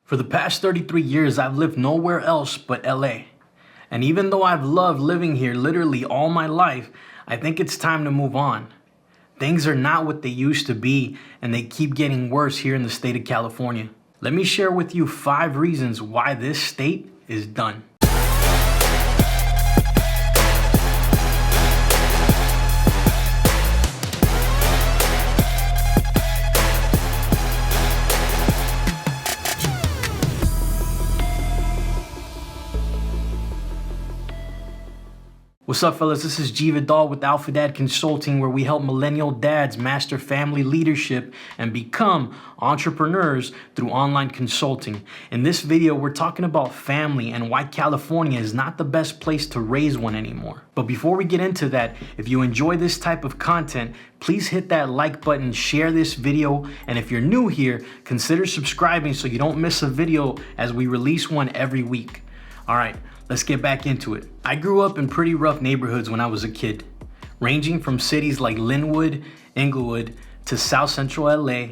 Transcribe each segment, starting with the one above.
For the past 33 years, I've lived nowhere else but LA. And even though I've loved living here literally all my life, I think it's time to move on. Things are not what they used to be, and they keep getting worse here in the state of California. Let me share with you 5 reasons why this state is done. What's up, fellas? This is G Vidal with Alpha Dad Consulting, where we help millennial dads master family leadership and become entrepreneurs through online consulting. In this video, we're talking about family and why California is not the best place to raise one anymore. But before we get into that, if you enjoy this type of content, please hit that like button, share this video, and if you're new here, consider subscribing so you don't miss a video as we release one every week. All right, let's get back into it. I grew up in pretty rough neighborhoods when I was a kid, ranging from cities like Linwood, Inglewood, to South Central LA,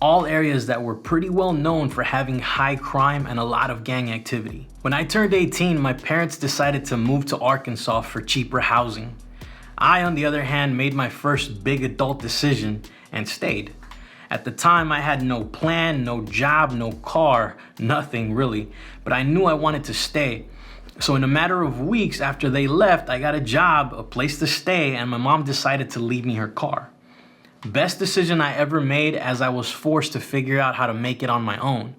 all areas that were pretty well known for having high crime and a lot of gang activity. When I turned 18, my parents decided to move to Arkansas for cheaper housing. I, on the other hand, made my first big adult decision and stayed. At the time, I had no plan, no job, no car, nothing really, but I knew I wanted to stay. So in a matter of weeks after they left, I got a job, a place to stay, and my mom decided to leave me her car. Best decision I ever made, as I was forced to figure out how to make it on my own.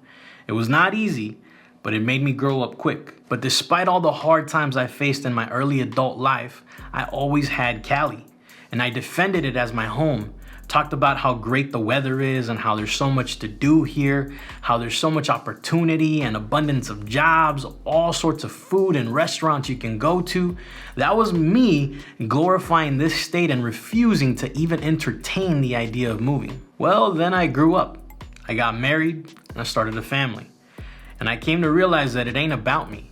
It was not easy, but it made me grow up quick. But despite all the hard times I faced in my early adult life, I always had Cali, and I defended it as my home. Talked about how great the weather is and how there's so much to do here, how there's so much opportunity and abundance of jobs, all sorts of food and restaurants you can go to. That was me glorifying this state and refusing to even entertain the idea of moving. Well, then I grew up. I got married and I started a family. And I came to realize that it ain't about me.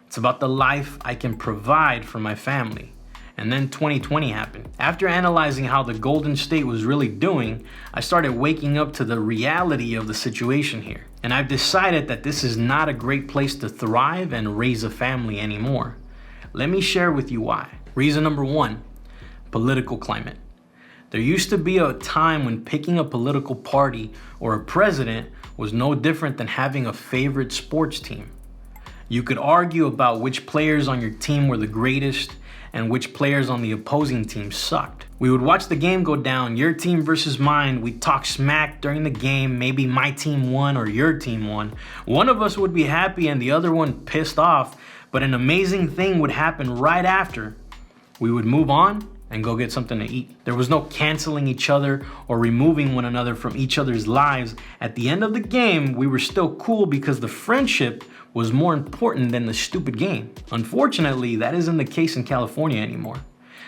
It's about the life I can provide for my family. And then 2020 happened. After analyzing how the Golden State was really doing, I started waking up to the reality of the situation here. And I've decided that this is not a great place to thrive and raise a family anymore. Let me share with you why. Reason number 1, political climate. There used to be a time when picking a political party or a president was no different than having a favorite sports team. You could argue about which players on your team were the greatest and which players on the opposing team sucked. We would watch the game go down, your team versus mine. We'd talk smack during the game. Maybe my team won or your team won. One of us would be happy and the other one pissed off, but an amazing thing would happen right after. We would move on and go get something to eat. There was no canceling each other or removing one another from each other's lives. At the end of the game, we were still cool because the friendship was more important than the stupid game. Unfortunately, that isn't the case in California anymore,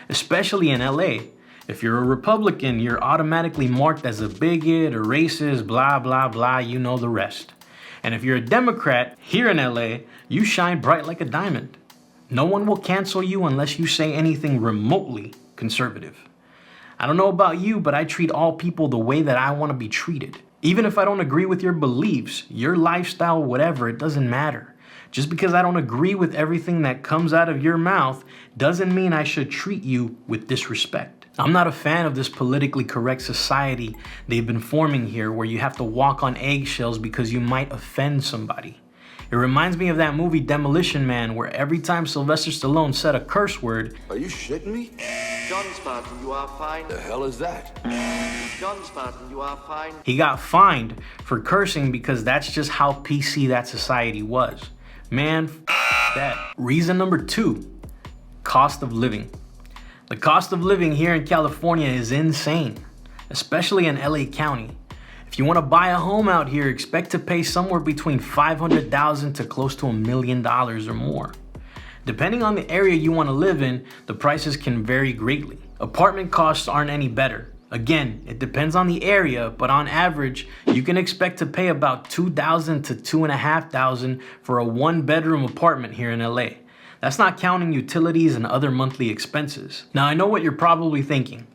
especially in LA. If you're a Republican, you're automatically marked as a bigot or racist, blah, blah, blah, you know the rest. And if you're a Democrat here in LA, you shine bright like a diamond. No one will cancel you unless you say anything remotely conservative. I don't know about you, but I treat all people the way that I want to be treated. Even if I don't agree with your beliefs, your lifestyle, whatever, it doesn't matter. Just because I don't agree with everything that comes out of your mouth doesn't mean I should treat you with disrespect. I'm not a fan of this politically correct society they've been forming here, where you have to walk on eggshells because you might offend somebody. It reminds me of that movie Demolition Man, where every time Sylvester Stallone said a curse word, "Are you shitting me? John Spartan, you are fine. The hell is that?" John Spartan, you are fine. he got fined for cursing because that's just how PC that society was. Man, that. Reason number 2, cost of living. The cost of living here in California is insane, especially in LA County. If you want to buy a home out here, expect to pay somewhere between $500,000 to close to $1 million or more. Depending on the area you want to live in, the prices can vary greatly. Apartment costs aren't any better. Again, it depends on the area, but on average, you can expect to pay about $2,000 to $2,500 for a 1-bedroom apartment here in LA. That's not counting utilities and other monthly expenses. Now, I know what you're probably thinking.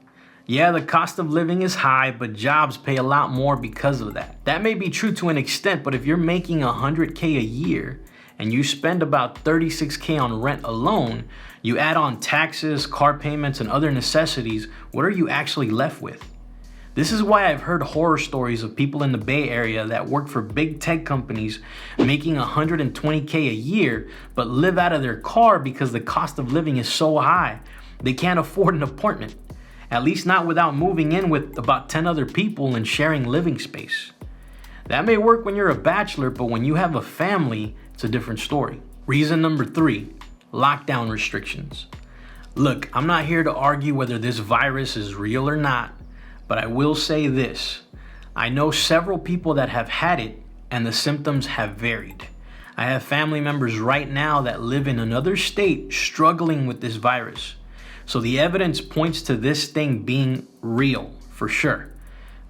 Yeah, the cost of living is high, but jobs pay a lot more because of that. That may be true to an extent, but if you're making $100K a year and you spend about $36K on rent alone, you add on taxes, car payments, and other necessities, what are you actually left with? This is why I've heard horror stories of people in the Bay Area that work for big tech companies making $120K a year, but live out of their car because the cost of living is so high. They can't afford an apartment. At least not without moving in with about 10 other people and sharing living space. That may work when you're a bachelor, but when you have a family, it's a different story. Reason number 3, lockdown restrictions. Look, I'm not here to argue whether this virus is real or not, but I will say this. I know several people that have had it and the symptoms have varied. I have family members right now that live in another state struggling with this virus. So the evidence points to this thing being real, for sure.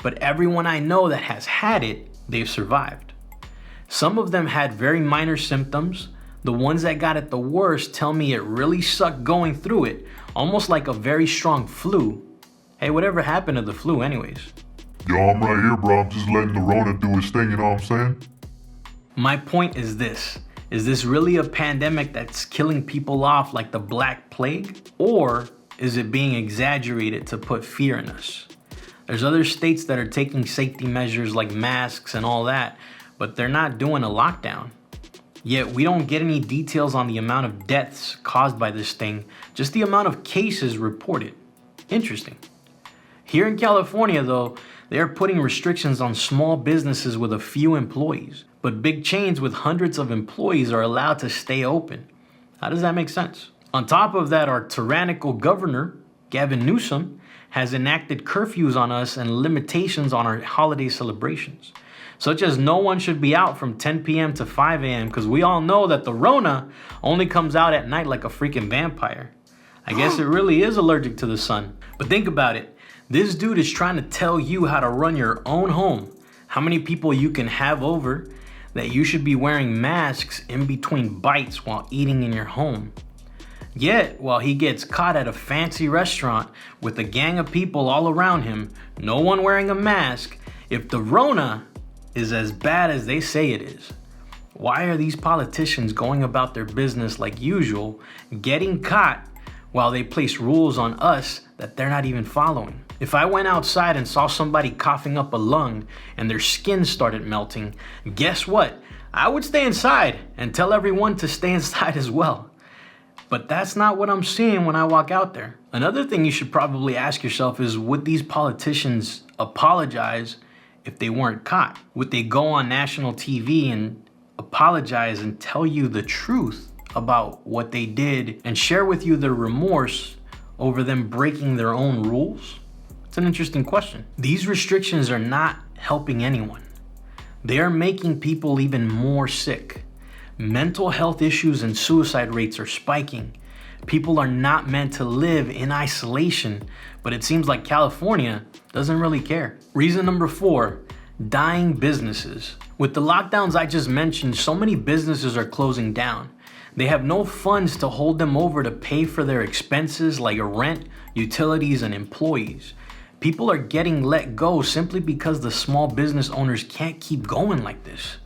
But everyone I know that has had it, they've survived. Some of them had very minor symptoms. The ones that got it the worst tell me it really sucked going through it, almost like a very strong flu. Hey, whatever happened to the flu anyways? Yo, I'm right here, bro. I'm just letting the Rona do his thing, you know what I'm saying? My point is this. Is this really a pandemic that's killing people off like the Black Plague? Or is it being exaggerated to put fear in us? There's other states that are taking safety measures like masks and all that, but they're not doing a lockdown. Yet we don't get any details on the amount of deaths caused by this thing, just the amount of cases reported. Interesting. Here in California, though, they are putting restrictions on small businesses with a few employees. But big chains with hundreds of employees are allowed to stay open. How does that make sense? On top of that, our tyrannical governor, Gavin Newsom, has enacted curfews on us and limitations on our holiday celebrations, such as no one should be out from 10 p.m. to 5 a.m. because we all know that the Rona only comes out at night like a freaking vampire. I guess it really is allergic to the sun. But think about it. This dude is trying to tell you how to run your own home, how many people you can have over, that you should be wearing masks in between bites while eating in your home. Yet, while he gets caught at a fancy restaurant with a gang of people all around him, no one wearing a mask, if the Rona is as bad as they say it is, why are these politicians going about their business like usual, getting caught while they place rules on us that they're not even following? If I went outside and saw somebody coughing up a lung and their skin started melting, guess what? I would stay inside and tell everyone to stay inside as well. But that's not what I'm seeing when I walk out there. Another thing you should probably ask yourself is, would these politicians apologize if they weren't caught? Would they go on national TV and apologize and tell you the truth about what they did and share with you their remorse over them breaking their own rules? It's an interesting question. These restrictions are not helping anyone. They are making people even more sick. Mental health issues and suicide rates are spiking. People are not meant to live in isolation, but it seems like California doesn't really care. Reason number 4, dying businesses. With the lockdowns I just mentioned, so many businesses are closing down. They have no funds to hold them over to pay for their expenses like rent, utilities, and employees. People are getting let go simply because the small business owners can't keep going like this.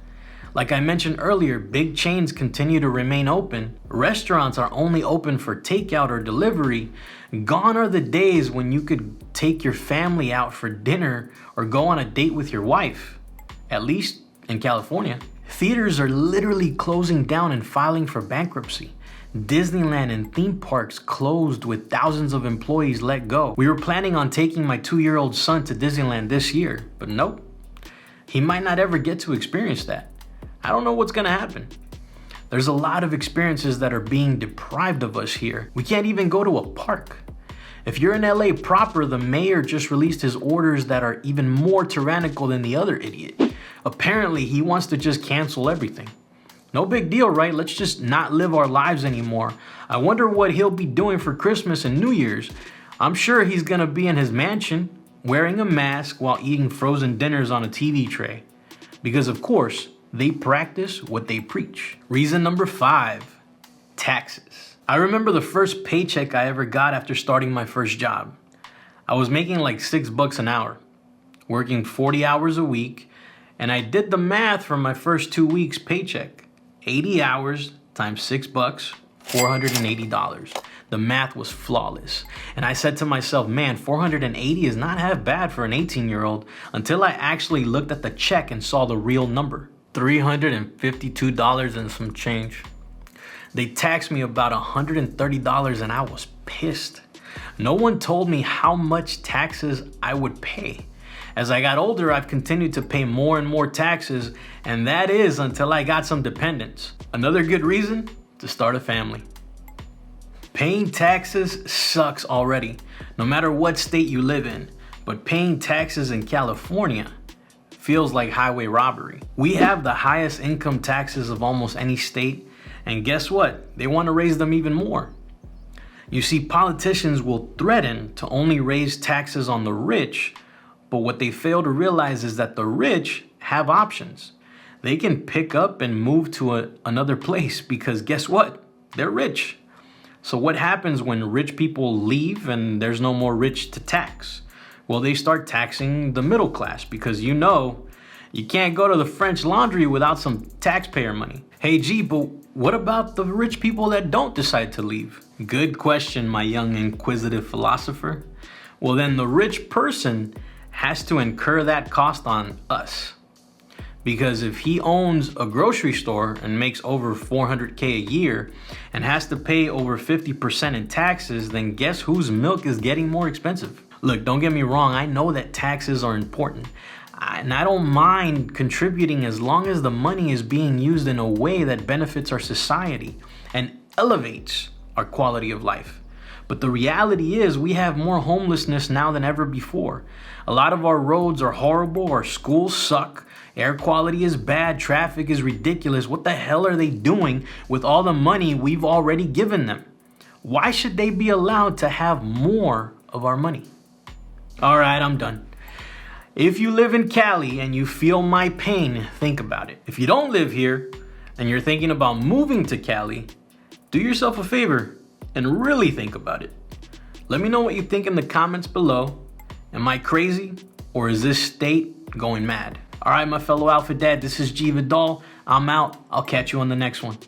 Like I mentioned earlier, big chains continue to remain open. Restaurants are only open for takeout or delivery. Gone are the days when you could take your family out for dinner or go on a date with your wife, at least in California. Theaters are literally closing down and filing for bankruptcy. Disneyland and theme parks closed with thousands of employees let go. We were planning on taking my 2-year-old son to Disneyland this year, but nope. He might not ever get to experience that. I don't know what's gonna happen. There's a lot of experiences that are being deprived of us here. We can't even go to a park. If you're in LA proper, the mayor just released his orders that are even more tyrannical than the other idiot. Apparently, he wants to just cancel everything. No big deal, right? Let's just not live our lives anymore. I wonder what he'll be doing for Christmas and New Year's. I'm sure he's gonna be in his mansion, wearing a mask while eating frozen dinners on a TV tray. Because of course, they practice what they preach. Reason number 5, taxes. I remember the first paycheck I ever got after starting my first job. I was making like $6 an hour, working 40 hours a week, and I did the math for my first 2 weeks paycheck. 80 hours times $6, $480. The math was flawless. And I said to myself, man, 480 is not half bad for an 18-year-old until I actually looked at the check and saw the real number. $352 and some change. They taxed me about $130 and I was pissed. No one told me how much taxes I would pay. As I got older, I've continued to pay more and more taxes, and that is until I got some dependents. Another good reason to start a family. Paying taxes sucks already, no matter what state you live in, but paying taxes in California feels like highway robbery. We have the highest income taxes of almost any state, and guess what? They want to raise them even more. You see, politicians will threaten to only raise taxes on the rich, but what they fail to realize is that the rich have options. They can pick up and move to another place because guess what? They're rich. So what happens when rich people leave and there's no more rich to tax? Well, they start taxing the middle class because you can't go to the French Laundry without some taxpayer money. Hey G, but what about the rich people that don't decide to leave? Good question, my young inquisitive philosopher. Well, then the rich person has to incur that cost on us. Because if he owns a grocery store and makes over $400K a year and has to pay over 50% in taxes, then guess whose milk is getting more expensive? Look, don't get me wrong, I know that taxes are important. And I don't mind contributing as long as the money is being used in a way that benefits our society and elevates our quality of life. But the reality is we have more homelessness now than ever before. A lot of our roads are horrible, our schools suck, air quality is bad, traffic is ridiculous. What the hell are they doing with all the money we've already given them? Why should they be allowed to have more of our money? All right, I'm done. If you live in Cali and you feel my pain, think about it. If you don't live here and you're thinking about moving to Cali, do yourself a favor and really think about it. Let me know what you think in the comments below. Am I crazy or is this state going mad? All right, my fellow Alpha Dad, this is G Vidal. I'm out. I'll catch you on the next one.